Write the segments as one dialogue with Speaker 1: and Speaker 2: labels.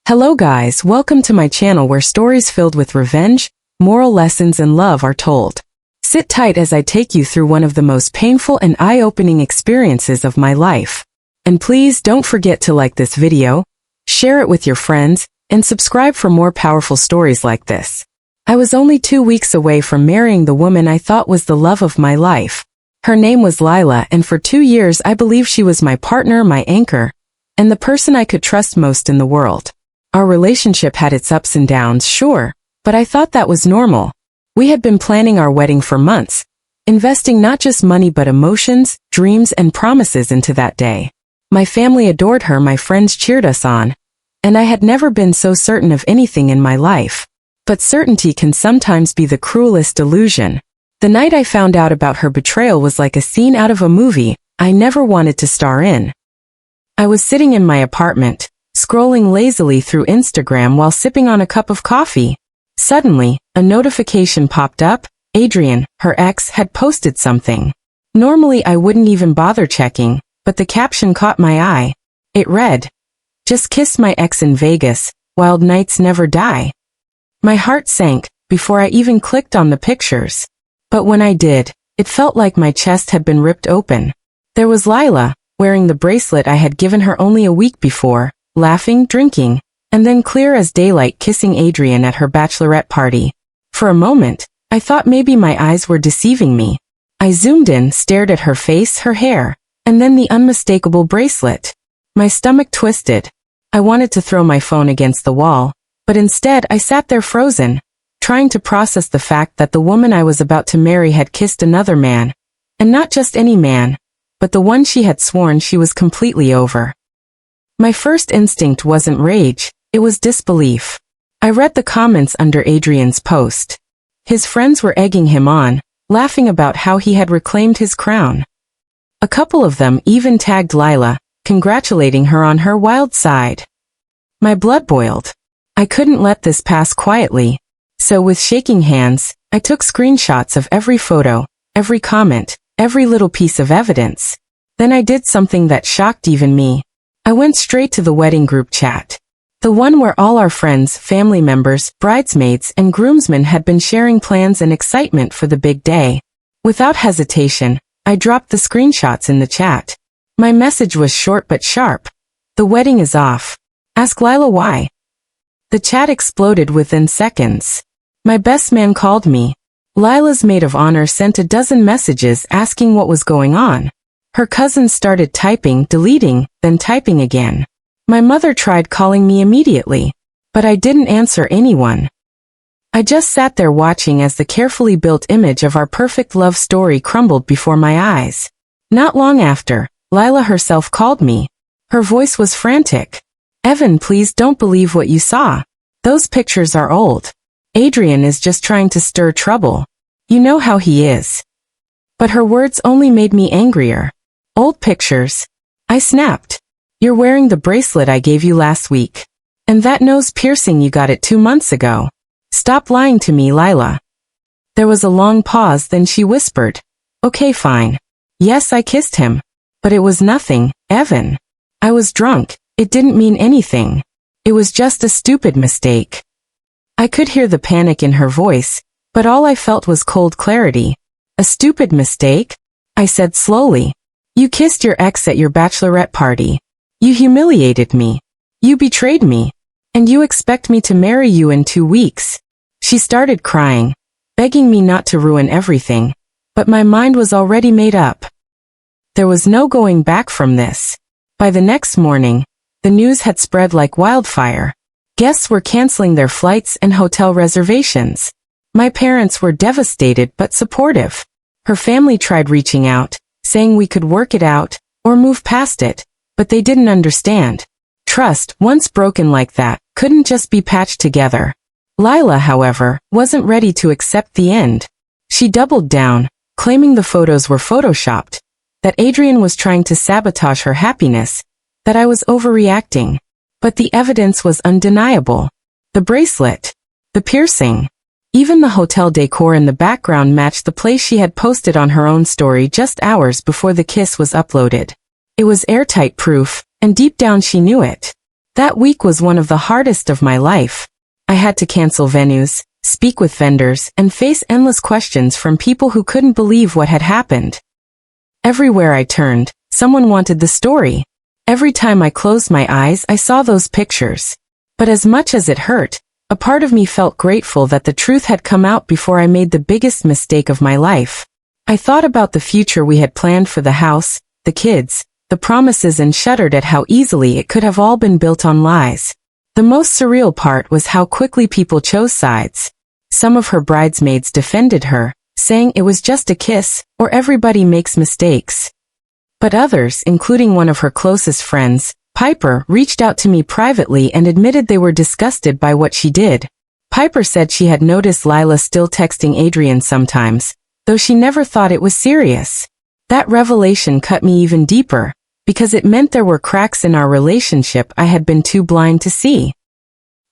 Speaker 1: Hello guys, welcome to my channel where stories filled with revenge, moral lessons and love are told. Sit tight as I take you through one of the most painful and eye-opening experiences of my life. And please don't forget to like this video, share it with your friends, and subscribe for more powerful stories like this. I was only 2 weeks away from marrying the woman I thought was the love of my life. Her name was Lila, and for 2 years I believed she was my partner, my anchor, and the person I could trust most in the world. Our relationship had its ups and downs, sure, but I thought that was normal. We had been planning our wedding for months, investing not just money but emotions, dreams, and promises into that day. My family adored her, my friends cheered us on, and I had never been so certain of anything in my life. But certainty can sometimes be the cruelest illusion. The night I found out about her betrayal was like a scene out of a movie I never wanted to star in. I was sitting in my apartment, scrolling lazily through Instagram while sipping on a cup of coffee. Suddenly, a notification popped up. Adrian, her ex, had posted something. Normally I wouldn't even bother checking, but the caption caught my eye. It read, "Just kissed my ex in Vegas, wild nights never die." My heart sank before I even clicked on the pictures. But when I did, it felt like my chest had been ripped open. There was Lila, wearing the bracelet I had given her only a week before, laughing, drinking, and then clear as daylight kissing Adrian at her bachelorette party. For a moment, I thought maybe my eyes were deceiving me. I zoomed in, stared at her face, her hair, and then the unmistakable bracelet. My stomach twisted. I wanted to throw my phone against the wall, but instead I sat there frozen, trying to process the fact that the woman I was about to marry had kissed another man. And not just any man, but the one she had sworn she was completely over. My first instinct wasn't rage, it was disbelief. I read the comments under Adrian's post. His friends were egging him on, laughing about how he had reclaimed his crown. A couple of them even tagged Lila, congratulating her on her wild side. My blood boiled. I couldn't let this pass quietly. So with shaking hands, I took screenshots of every photo, every comment, every little piece of evidence. Then I did something that shocked even me. I went straight to the wedding group chat. The one where all our friends, family members, bridesmaids, and groomsmen had been sharing plans and excitement for the big day. Without hesitation, I dropped the screenshots in the chat. My message was short but sharp. The wedding is off. Ask Lila why. The chat exploded within seconds. My best man called me. Lila's maid of honor sent a dozen messages asking what was going on. Her cousins started typing, deleting, then typing again. My mother tried calling me immediately, but I didn't answer anyone. I just sat there watching as the carefully built image of our perfect love story crumbled before my eyes. Not long after, Lila herself called me. Her voice was frantic. "Evan, please don't believe what you saw. Those pictures are old. Adrian is just trying to stir trouble. You know how he is." But her words only made me angrier. "Old pictures?" I snapped. "You're wearing the bracelet I gave you last week. And that nose piercing, you got it 2 months ago. Stop lying to me, Lila." There was a long pause, then she whispered, "Okay, fine. Yes, I kissed him. But it was nothing, Evan. I was drunk. It didn't mean anything. It was just a stupid mistake." I could hear the panic in her voice, but all I felt was cold clarity. "A stupid mistake?" I said slowly. "You kissed your ex at your bachelorette party. You humiliated me. You betrayed me. And you expect me to marry you in 2 weeks." She started crying, begging me not to ruin everything, but my mind was already made up. There was no going back from this. By the next morning, the news had spread like wildfire. Guests were canceling their flights and hotel reservations. My parents were devastated but supportive. Her family tried reaching out, saying we could work it out or move past it, but they didn't understand. Trust, once broken like that, couldn't just be patched together. Lila, however, wasn't ready to accept the end. She doubled down, claiming the photos were photoshopped, that Adrian was trying to sabotage her happiness, that I was overreacting. But the evidence was undeniable. The bracelet, the piercing, even the hotel decor in the background matched the place she had posted on her own story just hours before the kiss was uploaded. It was airtight proof, and deep down she knew it. That week was one of the hardest of my life. I had to cancel venues, speak with vendors, and face endless questions from people who couldn't believe what had happened. Everywhere I turned, someone wanted the story. Every time I closed my eyes, I saw those pictures. But as much as it hurt, a part of me felt grateful that the truth had come out before I made the biggest mistake of my life. I thought about the future we had planned for the house, the kids, the promises, and shuddered at how easily it could have all been built on lies. The most surreal part was how quickly people chose sides. Some of her bridesmaids defended her, saying it was just a kiss, or everybody makes mistakes. But others, including one of her closest friends, Piper, reached out to me privately and admitted they were disgusted by what she did. Piper said she had noticed Lila still texting Adrian sometimes, though she never thought it was serious. That revelation cut me even deeper, because it meant there were cracks in our relationship I had been too blind to see.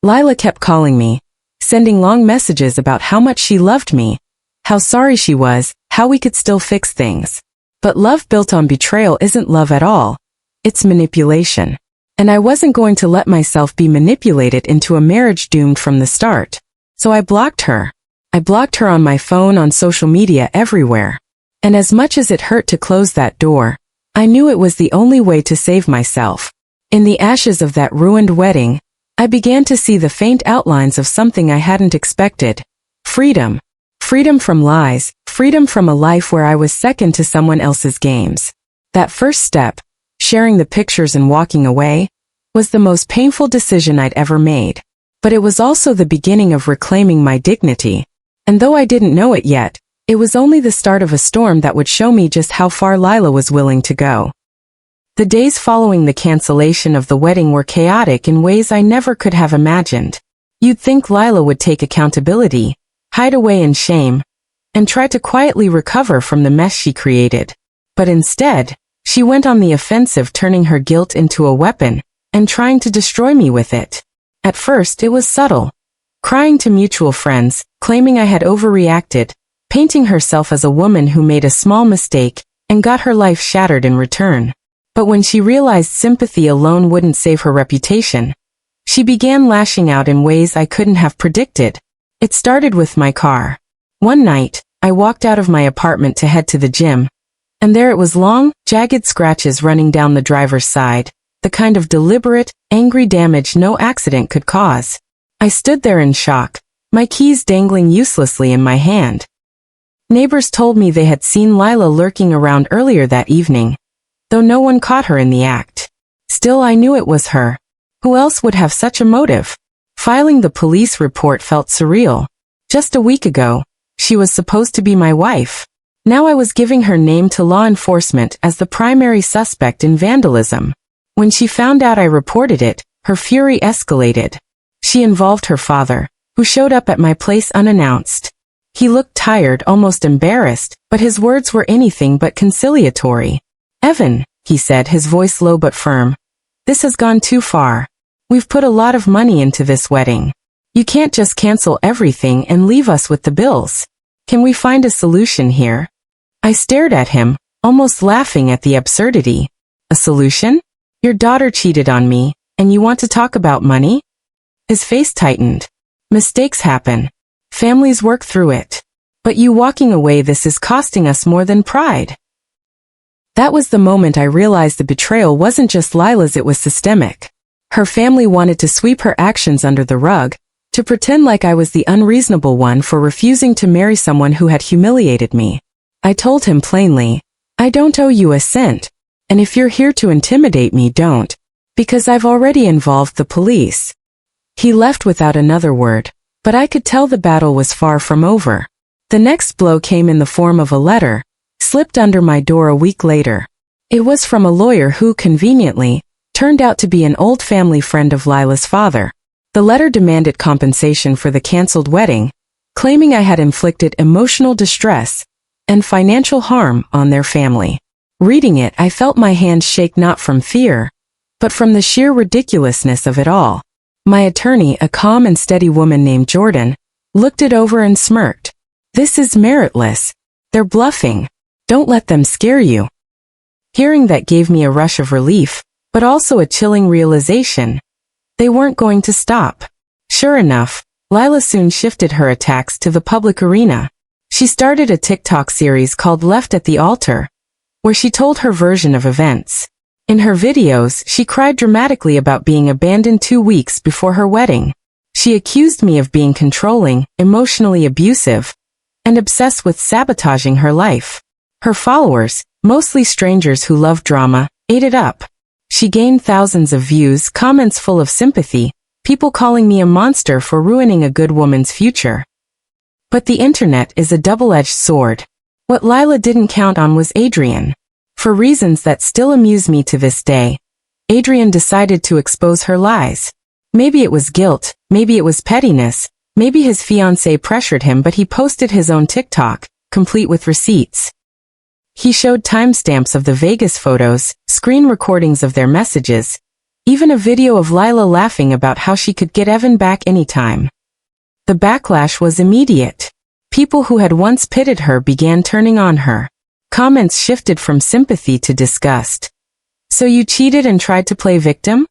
Speaker 1: Lila kept calling me, sending long messages about how much she loved me, how sorry she was, how we could still fix things. But love built on betrayal isn't love at all. It's manipulation. And I wasn't going to let myself be manipulated into a marriage doomed from the start. So I blocked her. I blocked her on my phone, on social media, everywhere. And as much as it hurt to close that door, I knew it was the only way to save myself. In the ashes of that ruined wedding, I began to see the faint outlines of something I hadn't expected. Freedom. Freedom from lies, freedom from a life where I was second to someone else's games. That first step, sharing the pictures and walking away, was the most painful decision I'd ever made. But it was also the beginning of reclaiming my dignity. And though I didn't know it yet, it was only the start of a storm that would show me just how far Lila was willing to go. The days following the cancellation of the wedding were chaotic in ways I never could have imagined. You'd think Lila would take accountability, hide away in shame, and try to quietly recover from the mess she created. But instead, she went on the offensive, turning her guilt into a weapon, and trying to destroy me with it. At first it was subtle. Crying to mutual friends, claiming I had overreacted, painting herself as a woman who made a small mistake, and got her life shattered in return. But when she realized sympathy alone wouldn't save her reputation, she began lashing out in ways I couldn't have predicted. It started with my car. One night, I walked out of my apartment to head to the gym, and there it was, long, jagged scratches running down the driver's side, the kind of deliberate, angry damage no accident could cause. I stood there in shock, my keys dangling uselessly in my hand. Neighbors told me they had seen Lila lurking around earlier that evening, though no one caught her in the act. Still, I knew it was her. Who else would have such a motive? Filing the police report felt surreal. Just a week ago, she was supposed to be my wife. Now I was giving her name to law enforcement as the primary suspect in vandalism. When she found out I reported it, her fury escalated. She involved her father, who showed up at my place unannounced. He looked tired, almost embarrassed, but his words were anything but conciliatory. "Evan," he said, his voice low but firm, "this has gone too far. We've put a lot of money into this wedding. You can't just cancel everything and leave us with the bills. Can we find a solution here?" I stared at him, almost laughing at the absurdity. "A solution? Your daughter cheated on me, and you want to talk about money?" His face tightened. "Mistakes happen. Families work through it. But you walking away, this is costing us more than pride." That was the moment I realized the betrayal wasn't just Lila's, it was systemic. Her family wanted to sweep her actions under the rug, to pretend like I was the unreasonable one for refusing to marry someone who had humiliated me. I told him plainly, "I don't owe you a cent, and if you're here to intimidate me, don't, because I've already involved the police." He left without another word, but I could tell the battle was far from over. The next blow came in the form of a letter, slipped under my door a week later. It was from a lawyer who, conveniently, turned out to be an old family friend of Lila's father. The letter demanded compensation for the canceled wedding, claiming I had inflicted emotional distress and financial harm on their family. Reading it, I felt my hands shake, not from fear, but from the sheer ridiculousness of it all. My attorney, a calm and steady woman named Jordan, looked it over and smirked. "This is meritless. They're bluffing. Don't let them scare you." Hearing that gave me a rush of relief, but also a chilling realization. They weren't going to stop. Sure enough, Lila soon shifted her attacks to the public arena. She started a TikTok series called Left at the Altar, where she told her version of events. In her videos, she cried dramatically about being abandoned 2 weeks before her wedding. She accused me of being controlling, emotionally abusive, and obsessed with sabotaging her life. Her followers, mostly strangers who love drama, ate it up. She gained thousands of views, comments full of sympathy, people calling me a monster for ruining a good woman's future. But the internet is a double-edged sword. What Lila didn't count on was Adrian. For reasons that still amuse me to this day, Adrian decided to expose her lies. Maybe it was guilt, maybe it was pettiness, maybe his fiancé pressured him, but he posted his own TikTok, complete with receipts. He showed timestamps of the Vegas photos, screen recordings of their messages, even a video of Lila laughing about how she could get Evan back anytime. The backlash was immediate. People who had once pitied her began turning on her. Comments shifted from sympathy to disgust. So you cheated and tried to play victim?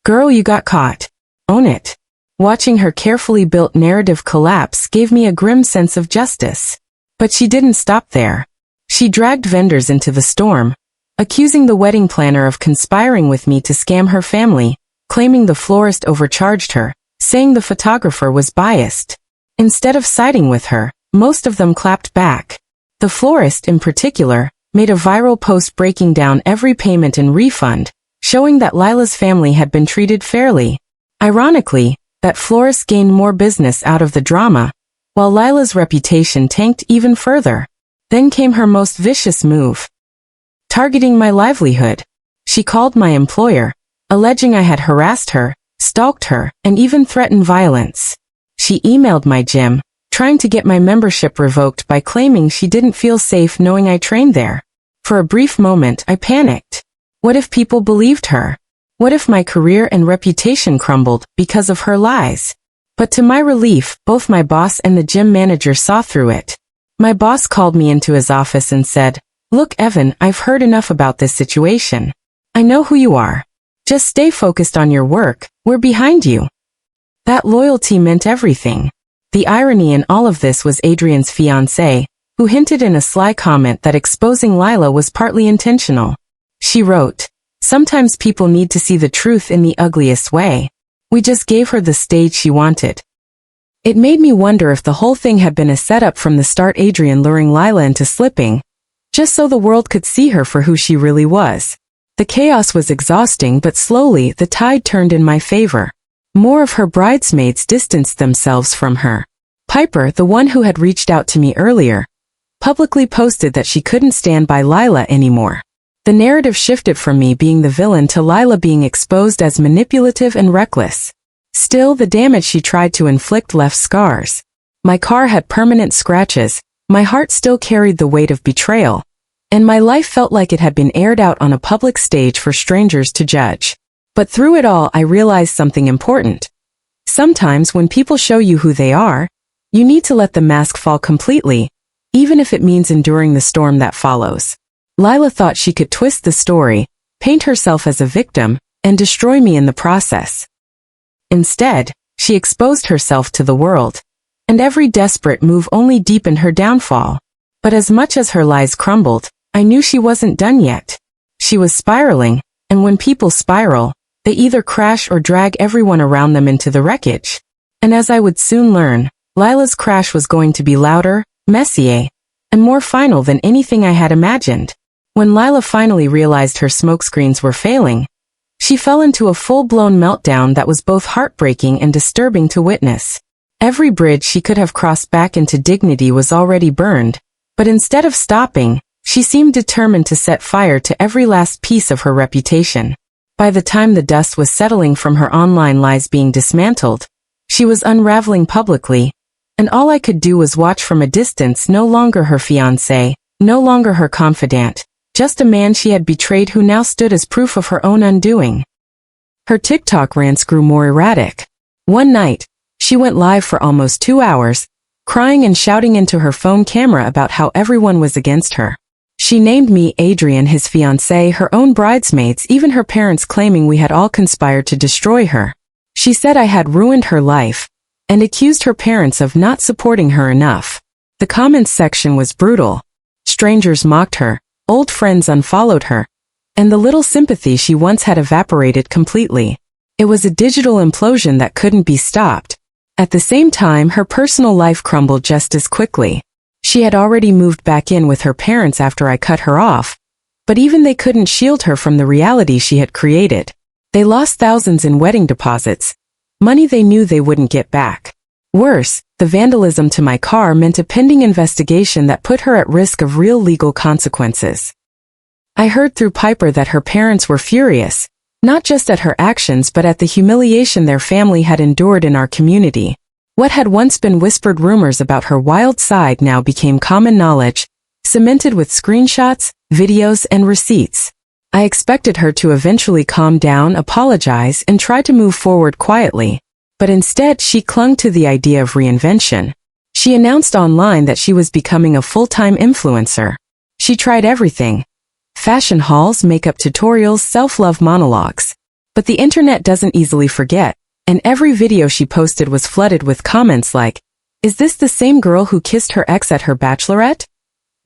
Speaker 1: Girl, you got caught. Own it. Watching her carefully built narrative collapse gave me a grim sense of justice. But she didn't stop there. She dragged vendors into the storm, accusing the wedding planner of conspiring with me to scam her family, claiming the florist overcharged her, saying the photographer was biased. Instead of siding with her, most of them clapped back. The florist, in particular, made a viral post breaking down every payment and refund, showing that Lila's family had been treated fairly. Ironically, that florist gained more business out of the drama, while Lila's reputation tanked even further. Then came her most vicious move. Targeting my livelihood. She called my employer, alleging I had harassed her, stalked her, and even threatened violence. She emailed my gym, trying to get my membership revoked by claiming she didn't feel safe knowing I trained there. For a brief moment, I panicked. What if people believed her? What if my career and reputation crumbled because of her lies? But to my relief, both my boss and the gym manager saw through it. My boss called me into his office and said, "Look, Evan, I've heard enough about this situation. I know who you are. Just stay focused on your work, we're behind you." That loyalty meant everything. The irony in all of this was Adrian's fiancé, who hinted in a sly comment that exposing Lila was partly intentional. She wrote, "Sometimes people need to see the truth in the ugliest way. We just gave her the stage she wanted." It made me wonder if the whole thing had been a setup from the start, Adrian luring Lila into slipping, just so the world could see her for who she really was. The chaos was exhausting, but slowly the tide turned in my favor. More of her bridesmaids distanced themselves from her. Piper, the one who had reached out to me earlier, publicly posted that she couldn't stand by Lila anymore. The narrative shifted from me being the villain to Lila being exposed as manipulative and reckless. Still, the damage she tried to inflict left scars. My car had permanent scratches, my heart still carried the weight of betrayal, and my life felt like it had been aired out on a public stage for strangers to judge. But through it all, I realized something important. Sometimes when people show you who they are, you need to let the mask fall completely, even if it means enduring the storm that follows. Lila thought she could twist the story, paint herself as a victim, and destroy me in the process. Instead, she exposed herself to the world, and every desperate move only deepened her downfall. But as much as her lies crumbled, I knew she wasn't done yet. She was spiraling, and when people spiral, they either crash or drag everyone around them into the wreckage. And as I would soon learn, Lila's crash was going to be louder, messier, and more final than anything I had imagined. When Lila finally realized her smokescreens were failing, she fell into a full-blown meltdown that was both heartbreaking and disturbing to witness. Every bridge she could have crossed back into dignity was already burned, but instead of stopping, she seemed determined to set fire to every last piece of her reputation. By the time the dust was settling from her online lies being dismantled, she was unraveling publicly, and all I could do was watch from a distance. No longer her fiancé, no longer her confidant, just a man she had betrayed who now stood as proof of her own undoing. Her TikTok rants grew more erratic. One night, she went live for almost 2 hours, crying and shouting into her phone camera about how everyone was against her. She named me, Adrian, his fiancé, her own bridesmaids, even her parents, claiming we had all conspired to destroy her. She said I had ruined her life, and accused her parents of not supporting her enough. The comments section was brutal. Strangers mocked her, old friends unfollowed her, and the little sympathy she once had evaporated completely. It was a digital implosion that couldn't be stopped. At the same time, her personal life crumbled just as quickly. She had already moved back in with her parents after I cut her off, but even they couldn't shield her from the reality she had created. They lost thousands in wedding deposits, money they knew they wouldn't get back. Worse, the vandalism to my car meant a pending investigation that put her at risk of real legal consequences. I heard through Piper that her parents were furious, not just at her actions but at the humiliation their family had endured in our community. What had once been whispered rumors about her wild side now became common knowledge, cemented with screenshots, videos, and receipts. I expected her to eventually calm down, apologize, and try to move forward quietly. But instead, she clung to the idea of reinvention. She announced online that she was becoming a full-time influencer. She tried everything: fashion hauls, makeup tutorials, self-love monologues. But the internet doesn't easily forget, and every video she posted was flooded with comments like, "Is this the same girl who kissed her ex at her bachelorette?"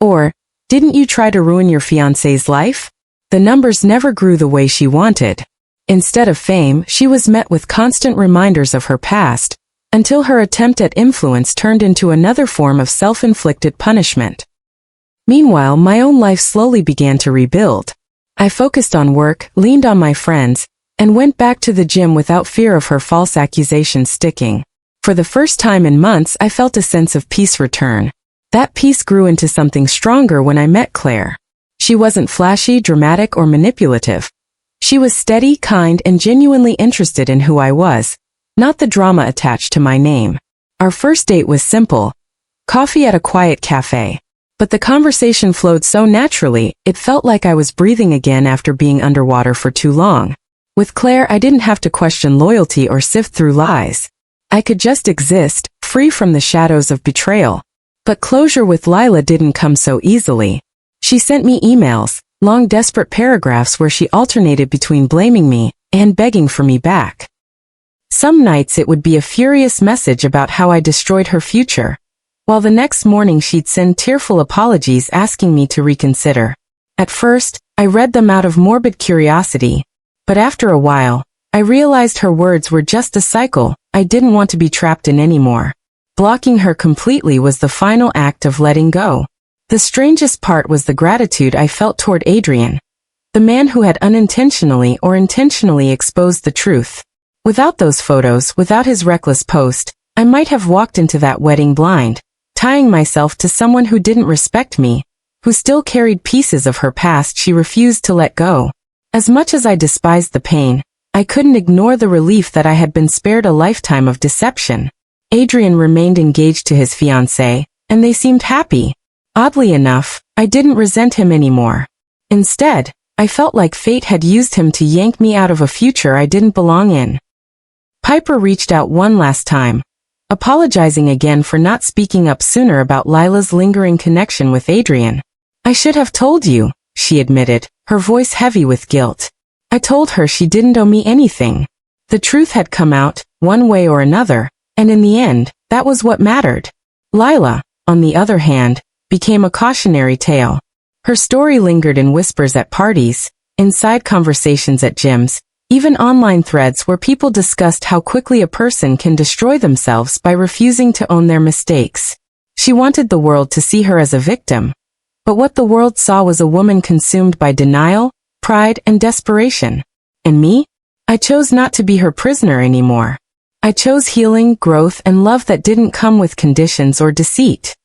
Speaker 1: Or, "Didn't you try to ruin your fiancé's life?" The numbers never grew the way she wanted. Instead of fame, she was met with constant reminders of her past, until her attempt at influence turned into another form of self-inflicted punishment. Meanwhile, my own life slowly began to rebuild. I focused on work, leaned on my friends, and went back to the gym without fear of her false accusations sticking. For the first time in months, I felt a sense of peace return. That peace grew into something stronger when I met Claire. She wasn't flashy, dramatic, or manipulative. She was steady, kind, and genuinely interested in who I was, not the drama attached to my name. Our first date was simple: coffee at a quiet cafe. But the conversation flowed so naturally, it felt like I was breathing again after being underwater for too long. With Claire, I didn't have to question loyalty or sift through lies. I could just exist, free from the shadows of betrayal. But closure with Lila didn't come so easily. She sent me emails, long desperate paragraphs where she alternated between blaming me and begging for me back. Some nights it would be a furious message about how I destroyed her future, while the next morning she'd send tearful apologies asking me to reconsider. At first, I read them out of morbid curiosity, but after a while, I realized her words were just a cycle I didn't want to be trapped in anymore. Blocking her completely was the final act of letting go. The strangest part was the gratitude I felt toward Adrian, the man who had unintentionally or intentionally exposed the truth. Without those photos, without his reckless post, I might have walked into that wedding blind, tying myself to someone who didn't respect me, who still carried pieces of her past she refused to let go. As much as I despised the pain, I couldn't ignore the relief that I had been spared a lifetime of deception. Adrian remained engaged to his fiancée, and they seemed happy. Oddly enough, I didn't resent him anymore. Instead, I felt like fate had used him to yank me out of a future I didn't belong in. Piper reached out one last time, apologizing again for not speaking up sooner about Lila's lingering connection with Adrian. "I should have told you," she admitted, her voice heavy with guilt. "I told her she didn't owe me anything. The truth had come out, one way or another, and in the end, that was what mattered." Lila, on the other hand, became a cautionary tale. Her story lingered in whispers at parties, in side conversations at gyms, even online threads where people discussed how quickly a person can destroy themselves by refusing to own their mistakes. She wanted the world to see her as a victim, but what the world saw was a woman consumed by denial, pride, and desperation. And me? I chose not to be her prisoner anymore. I chose healing, growth, and love that didn't come with conditions or deceit.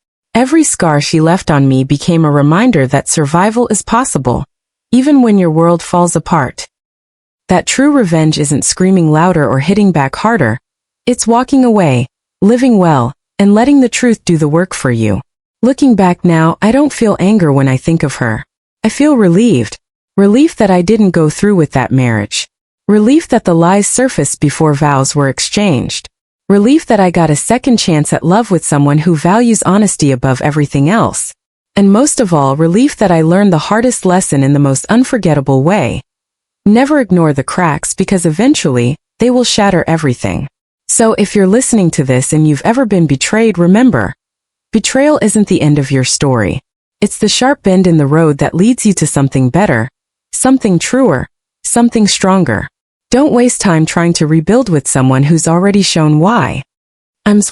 Speaker 1: Every scar she left on me became a reminder that survival is possible, even when your world falls apart. That true revenge isn't screaming louder or hitting back harder. It's walking away, living well, and letting the truth do the work for you. Looking back now, I don't feel anger when I think of her. I feel relieved. Relief that I didn't go through with that marriage. Relief that the lies surfaced before vows were exchanged. Relief that I got a second chance at love with someone who values honesty above everything else. And most of all, relief that I learned the hardest lesson in the most unforgettable way. Never ignore the cracks, because eventually, they will shatter everything. So if you're listening to this and you've ever been betrayed, remember, betrayal isn't the end of your story. It's the sharp bend in the road that leads you to something better, something truer, something stronger. Don't waste time trying to rebuild with someone who's already shown why.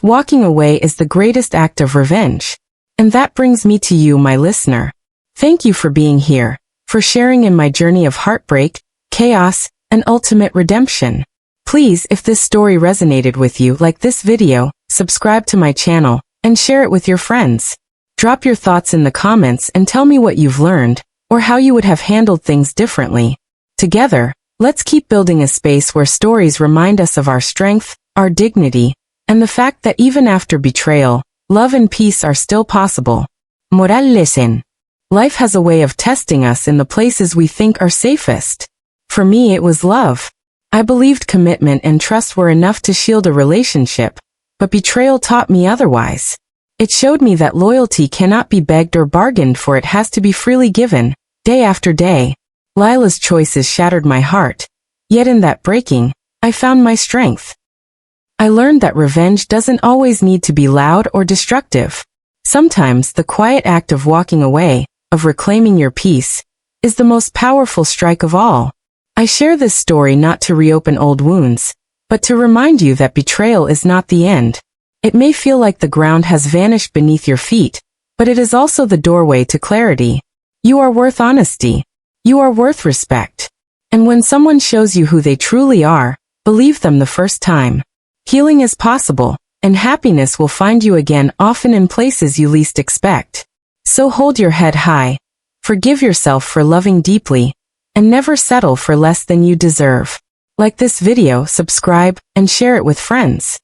Speaker 1: Walking away is the greatest act of revenge. And that brings me to you, my listener. Thank you for being here, for sharing in my journey of heartbreak, chaos, and ultimate redemption. Please, if this story resonated with you, like this video, subscribe to my channel, and share it with your friends. Drop your thoughts in the comments and tell me what you've learned, or how you would have handled things differently. Together, let's keep building a space where stories remind us of our strength, our dignity, and the fact that even after betrayal, love and peace are still possible. Moral lesson. Life has a way of testing us in the places we think are safest. For me, it was love. I believed commitment and trust were enough to shield a relationship, but betrayal taught me otherwise. It showed me that loyalty cannot be begged or bargained for, it has to be freely given, day after day. Lila's choices shattered my heart, yet in that breaking, I found my strength. I learned that revenge doesn't always need to be loud or destructive. Sometimes the quiet act of walking away, of reclaiming your peace, is the most powerful strike of all. I share this story not to reopen old wounds, but to remind you that betrayal is not the end. It may feel like the ground has vanished beneath your feet, but it is also the doorway to clarity. You are worth honesty. You are worth respect. And when someone shows you who they truly are, believe them the first time. Healing is possible, and happiness will find you again, often in places you least expect. So hold your head high, forgive yourself for loving deeply, and never settle for less than you deserve. Like this video, subscribe, and share it with friends.